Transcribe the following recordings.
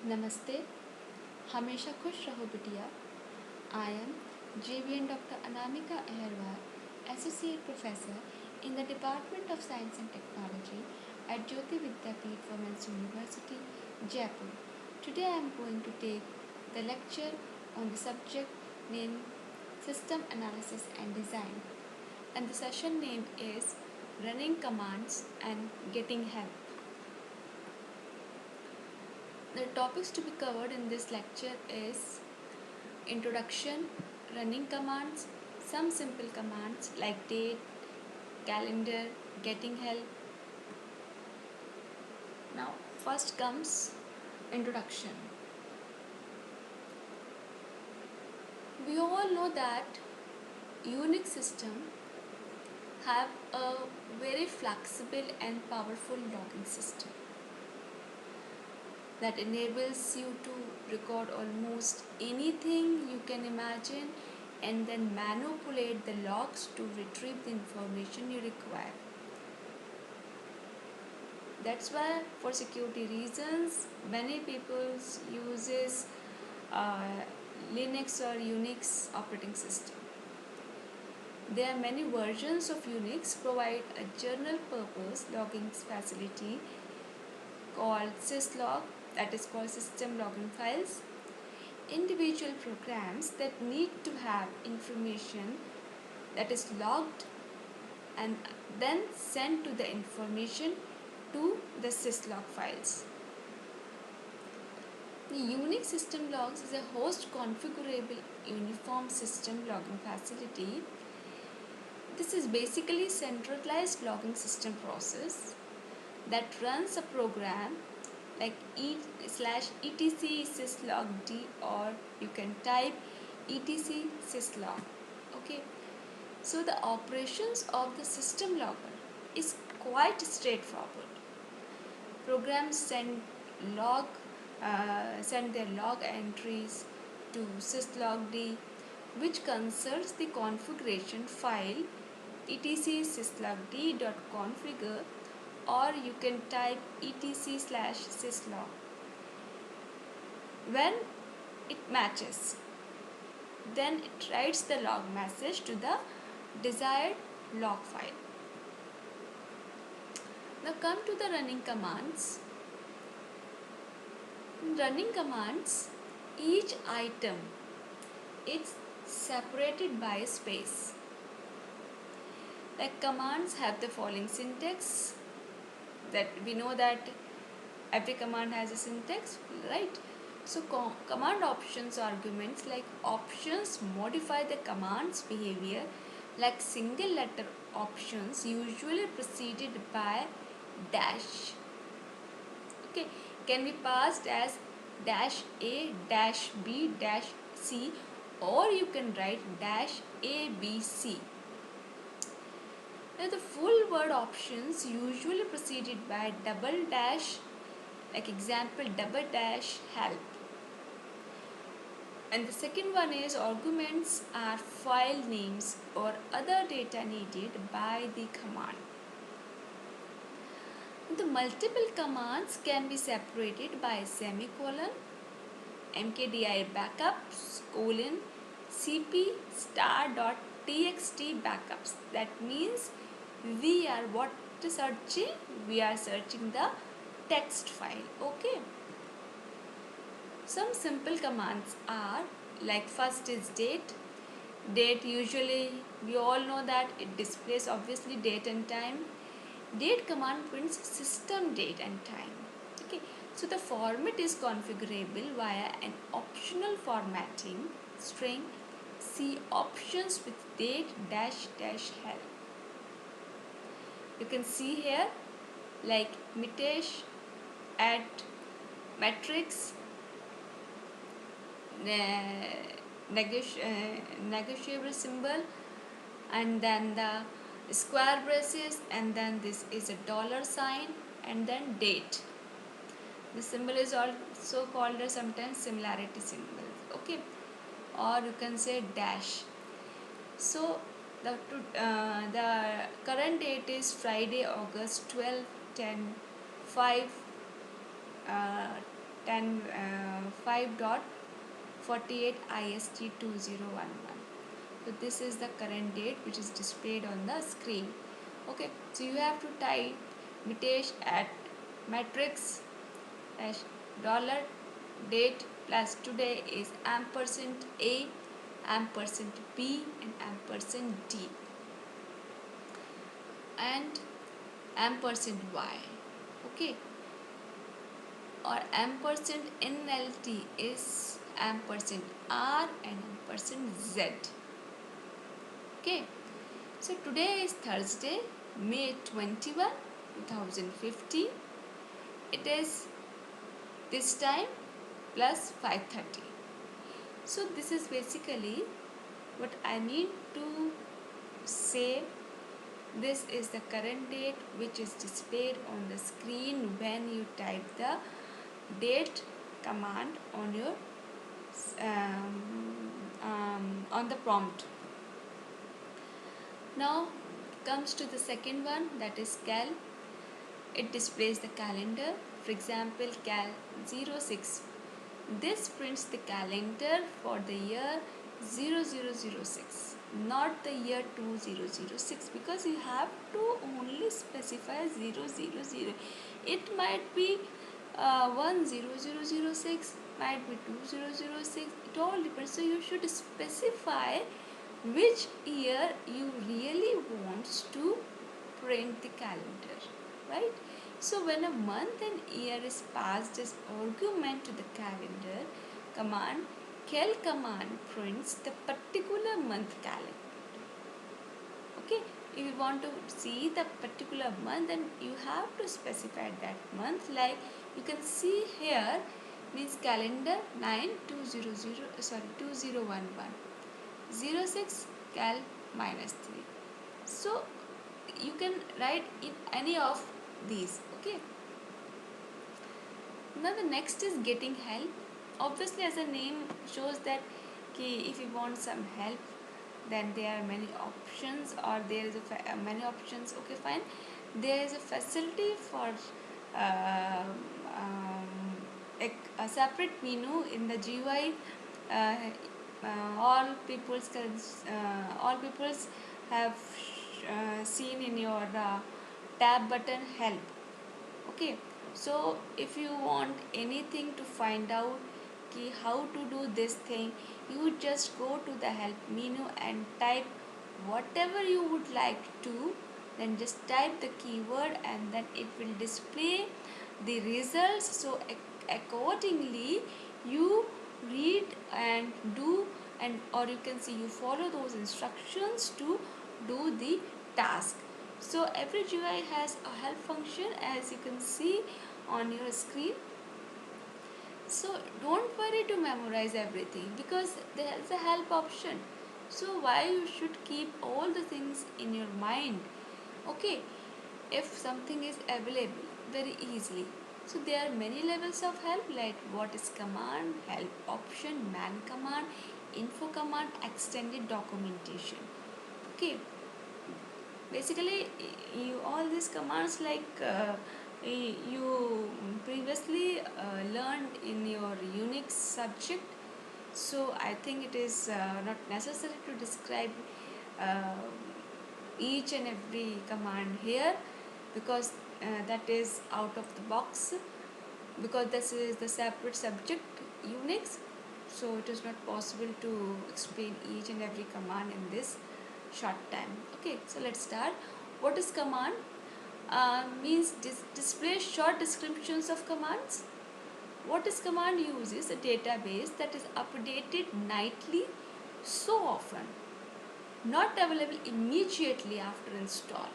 नमस्ते, हमेशा खुश रहो बिटिया। I am JVN Dr. Anamika Aherwal, Associate Professor in the Department of Science and Technology at Jyoti Vidyapeeth Women's University, Jaipur. Today I am going to take the lecture on the subject named System Analysis and Design, and the session name is Running Commands and Getting Help. The topics to be covered in this lecture is introduction, running commands, some simple commands like date, calendar, getting help. Now, first comes introduction. We all know that Unix system have a very flexible and powerful logging system that enables you to record almost anything you can imagine and then manipulate the logs to retrieve the information you require. That's why for security reasons many people uses uh, Linux or Unix operating system. There are many versions of Unix provide a general purpose logging facility called syslog, that is called system logging files. Individual programs that need to have information that is logged and then sent to the information to the syslog files. The Unix system logs is a host configurable uniform system logging facility. This is basically centralized logging system process that runs a program like /etc syslogd, or you can type etc syslog. Okay, so the operations of the system logger is quite straightforward. Programs send their log entries to syslogd, which consults the configuration file etc syslogd.configure, or you can type etc/syslog. When it matches, then it writes the log message to the desired log file. Now come to the running commands. In running commands, each item is separated by a space. Like commands have the following syntax, that we know that every command has a syntax, right? So command options arguments like options modify the command's behavior, like single letter options usually preceded by dash. Okay, can be passed as -a-b-c, or you can write -abc. Now the full word options usually preceded by double dash, like example double dash help. And the second one is arguments are file names or other data needed by the command. The multiple commands can be separated by a semicolon, mkdir backups, cp star.txt backups. That means we are searching? We are searching the text file. Okay. Some simple commands are like first is date. Date, usually we all know that it displays obviously date and time. Date command prints system date and time. Okay, so the format is configurable via an optional formatting string. See options with date --help. You can see here like Mitesh at matrix, negotiable symbol, and then the square braces, and then this is a $sign, and then date. The symbol is also called as sometimes similarity symbol. Okay, or you can say dash. So the current date is Friday, August 12, 10, 5, 5:48 IST 2011. So this is the current date which is displayed on the screen. Okay, so you have to type Mitesh at matrix dash dollar date plus today is ampersand A, ampersand B and ampersand D and ampersand Y. Okay, or ampersand NLT is ampersand R and ampersand Z. Okay, so today is Thursday, May 21, 2015. It is this time plus 5:30. So this is basically what I need to say. This is the current date which is displayed on the screen when you type the date command on your on the prompt. Now comes to the second one, that is cal. It displays the calendar. For example, cal 06. This prints the calendar for the year 0006, not the year 2006, because you have to only specify 000. It might be 10006, might be 2006. It all depends. So you should specify which year you really wants to print the calendar, right? So when a month and year is passed as argument to the calendar command, cal command prints the particular month calendar. Okay, if you want to see the particular month, then you have to specify that month. Like you can see here, means calendar 2011 06 cal -3. So you can write in any of these. Okay, now the next is getting help. Obviously, as the name shows that if you want some help, then there are many options, or there is many options. Okay, fine. There is a facility for uh, a separate menu in the GUI. uh, all people's have seen in your tab button help. Okay, so if you want anything to find out how to do this thing, you just go to the help menu and type whatever you would like to, then just type the keyword and then it will display the results. So accordingly you read and do, and or you can see you follow those instructions to do the task. So every GUI has a help function, as you can see on your screen. So don't worry to memorize everything, because there is a help option. So why you should keep all the things in your mind? Okay, if something is available very easily. So there are many levels of help, like what is command, help option, man command, info command, extended documentation. Okay, basically all these commands, like you previously learned in your Unix subject. So I think it is not necessary to describe uh, each and every command here, because that is out of the box, because this is the separate subject Unix. So it is not possible to explain each and every command in this short time. Okay, so let's start. What is command? Means display short descriptions of commands. What is command? Uses a database that is updated nightly, so often not available immediately after install.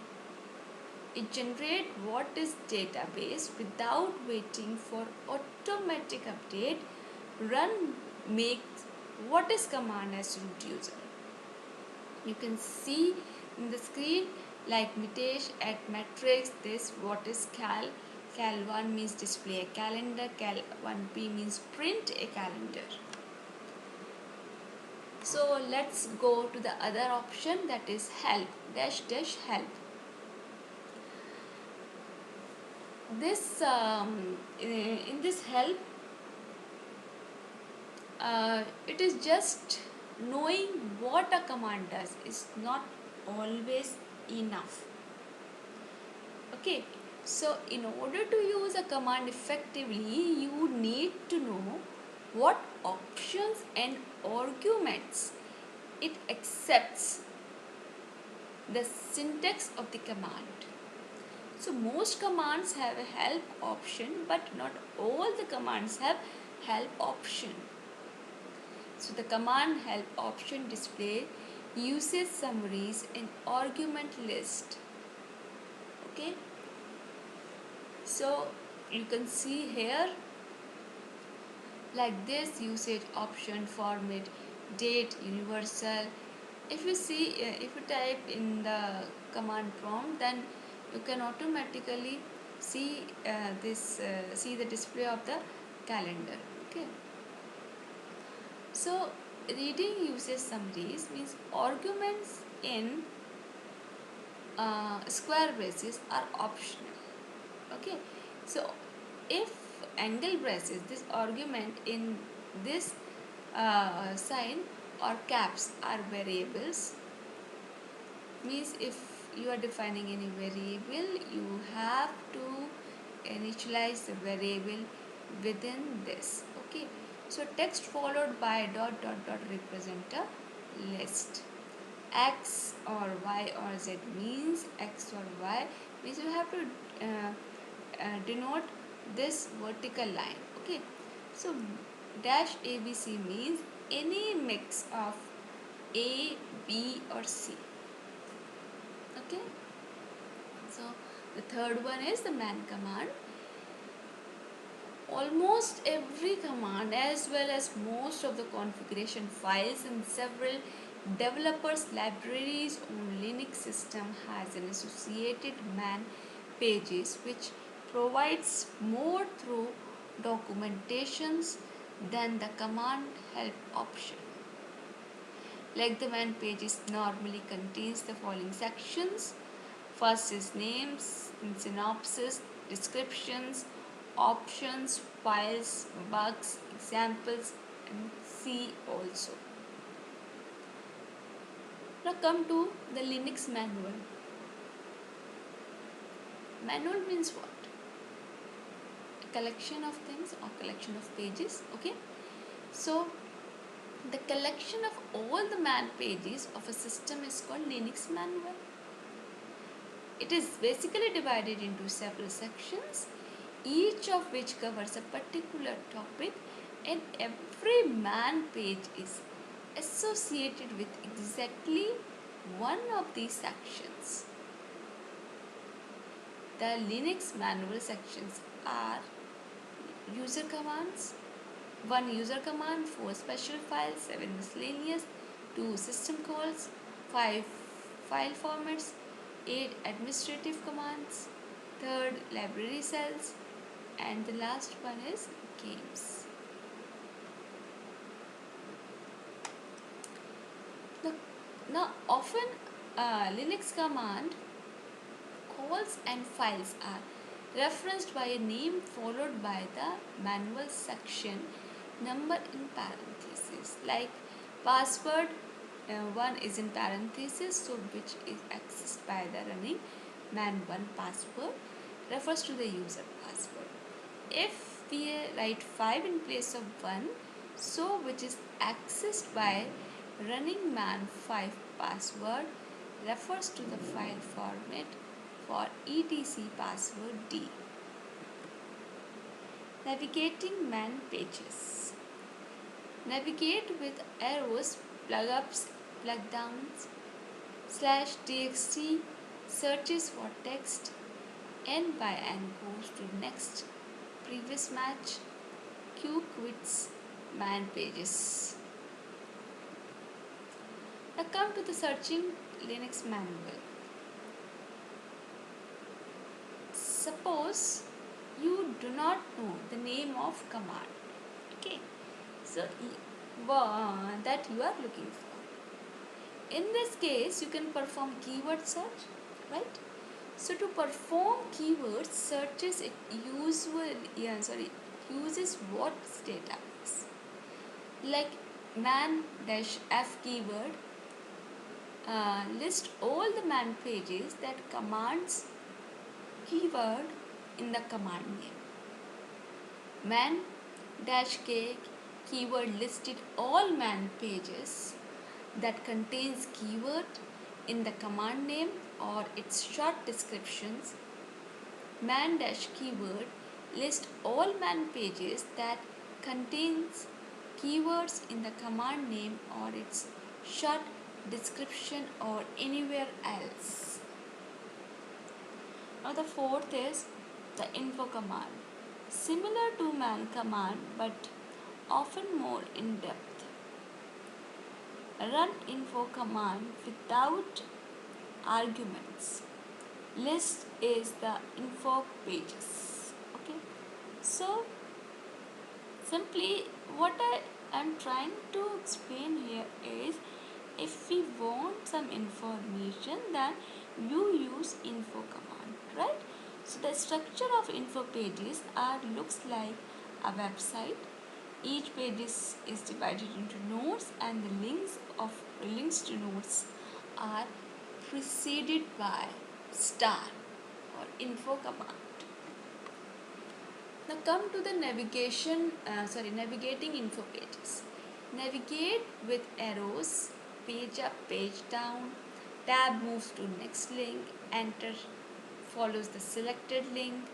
It generates what is database without waiting for automatic update. Run makes what is command as root user. You can see in the screen, like Mitesh at matrix, this what is cal. Cal 1 means display a calendar, cal 1b means print a calendar. So let's go to the other option, that is help dash help. This in this help, it is just knowing what a command does is not always enough. Okay, so in order to use a command effectively, you need to know what options and arguments it accepts, the syntax of the command. So most commands have a help option, but not all the commands have help option. So the command help option display usage summaries and argument list. Okay, so you can see here like this: usage option, format, date, universal. If you see, if you type in the command prompt, then you can automatically see see the display of the calendar. Okay, so reading usage summaries means arguments in square braces are optional. Okay, so if angle braces, this argument in this sign or caps are variables, means if you are defining any variable, you have to initialize the variable within this. Okay, so text followed by dot dot dot represent a list. X or Y or Z means X or Y means you have to denote this vertical line. Okay, so dash ABC means any mix of A, B or C. Okay, so the third one is the man command. Almost every command as well as most of the configuration files in several developers libraries on Linux system has an associated man pages which provides more through documentations than the command help option. Like the man pages normally contains the following sections. First is names, synopsis, descriptions, options, files, bugs, examples, and C also. Now come to the Linux manual. Manual means what? A collection of things or collection of pages. Okay. So the collection of all the man pages of a system is called Linux manual. It is basically divided into several sections, each of which covers a particular topic, and every man page is associated with exactly one of these sections. The Linux manual sections are user commands, 1 user command, 4 special files, 7 miscellaneous, 2 system calls, 5 file formats, 8 administrative commands, third library cells, and the last one is games. Now often Linux command calls and files are referenced by a name followed by the manual section number in parentheses. Like password, one is in parentheses, so which is accessed by the running man1 password refers to the user password. If we write 5 in place of 1, so which is accessed by running man5 password refers to the file format for etc password D. Navigating man pages. Navigate with arrows, plug ups, plug downs, /txt, searches for text, end by and goes to next, previous match, q quits man pages. Now come to the searching Linux manual. Suppose you do not know the name of command, okay, so that you are looking for. In this case, you can perform keyword search, right? So to perform keyword searches, it uses what database? like man dash f keyword list all the man pages that commands keyword in the command name. Man dash k keyword listed all man pages that contains keyword in the command name or its short descriptions. Man dash keyword list all man pages that contains keywords in the command name or its short description or anywhere else. Now the fourth is the info command. Similar to man command but often more in depth. Run info command without arguments. List is the info pages. Okay, so simply what I am trying to explain here is, if we want some information, then you use info command, right? So the structure of info pages looks like a website. Each page is divided into nodes, and the links to nodes are preceded by star or info command. Now come to the navigating info pages. Navigate with arrows, page up, page down, tab moves to next link, enter follows the selected link,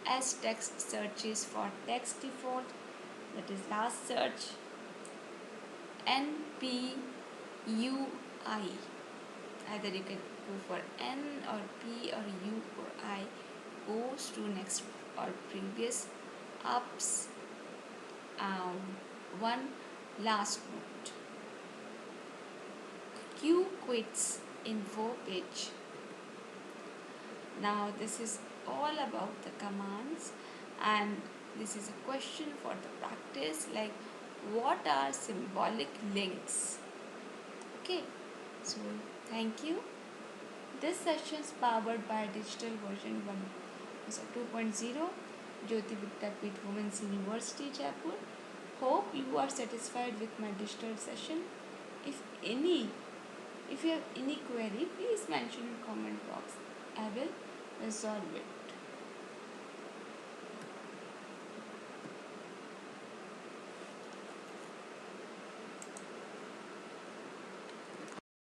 as text searches for text default, that is last search, NPUI, either you can go for N or P or U or I, goes to next or previous, ups, one last note. Q quits info page. Now this is all about the commands, and this is a question for the practice, like what are symbolic links? Okay, so thank you. This session is powered by digital version 1, so 2.0, Jyoti Vidyapeeth Women's University, Jaipur. Hope you are satisfied with my digital session. If you have any query, please mention in comment box. I will resolve it.